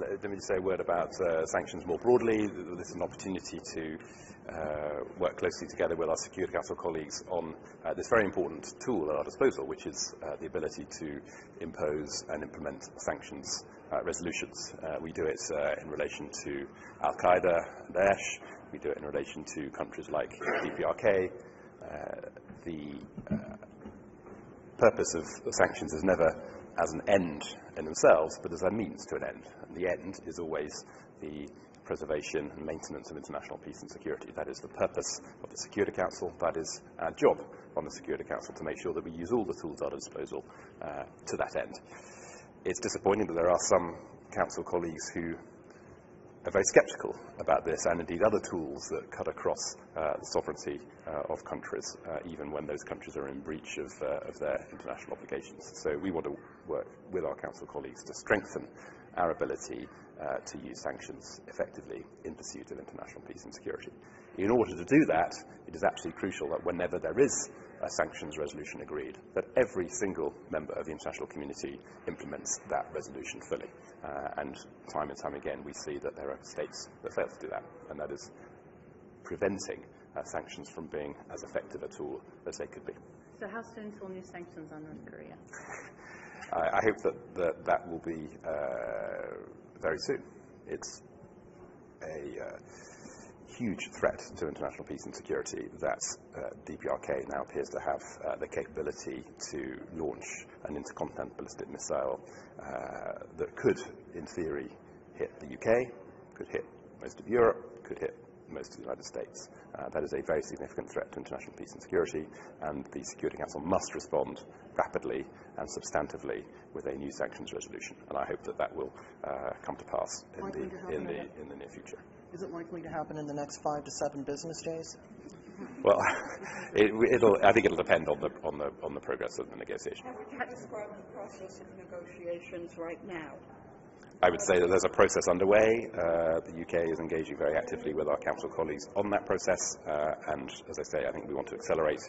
let me just say a word about sanctions more broadly. This is an opportunity to work closely together with our Security Council colleagues on this very important tool at our disposal, which is the ability to impose and implement sanctions resolutions. We do it in relation to Al-Qaeda and Daesh. We do it in relation to countries like DPRK. The purpose of sanctions is never as an end in themselves, but as a means to an end. And the end is always the preservation and maintenance of international peace and security. That is the purpose of the Security Council. That is our job on the Security Council, to make sure that we use all the tools at our disposal to that end. It's disappointing that there are some Council colleagues who are very sceptical about this, and indeed other tools that cut across the sovereignty of countries, even when those countries are in breach of their international obligations. So we want to work with our Council colleagues to strengthen our ability to use sanctions effectively in pursuit of international peace and security. In order to do that, it is absolutely crucial that whenever there is a sanctions resolution agreed, that every single member of the international community implements that resolution fully. And time again, we see that there are states that fail to do that, and that is preventing sanctions from being as effective a tool as they could be. So how soon till new sanctions on North Korea? I hope that will be very soon. It's a huge threat to international peace and security that DPRK now appears to have the capability to launch an intercontinental ballistic missile that could, in theory, hit the UK, could hit most of Europe, could hit most of the United States. That is a very significant threat to international peace and security, and the Security Council must respond rapidly and substantively with a new sanctions resolution. And I hope that will come to pass in the near future. Is it likely to happen in the next 5 to 7 business days? Well, I think it'll depend on the progress of the negotiation. How would you describe the process of negotiations right now? I would say that there's a process underway. The UK is engaging very actively with our Council colleagues on that process, and as I say, I think we want to accelerate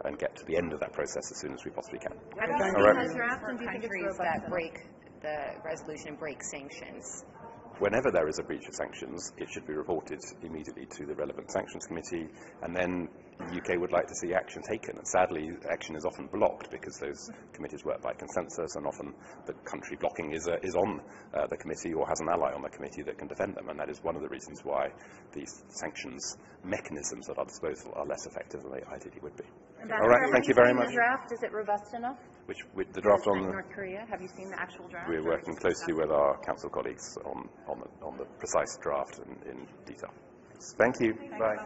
and get to the end of that process as soon as we possibly can. Countries that break the resolution break sanctions. Whenever there is a breach of sanctions, it should be reported immediately to the relevant sanctions committee, and then the UK would like to see action taken. And sadly, action is often blocked because those committees work by consensus, and often the country blocking is on the committee or has an ally on the committee that can defend them. And that is one of the reasons why these sanctions mechanisms at our disposal are less effective than they ideally would be. All right, thank you very much. The draft, is it robust enough? With the draft on North Korea? Have you seen the actual draft? We're working closely with our Council colleagues on the precise draft in detail. Thank you. Bye.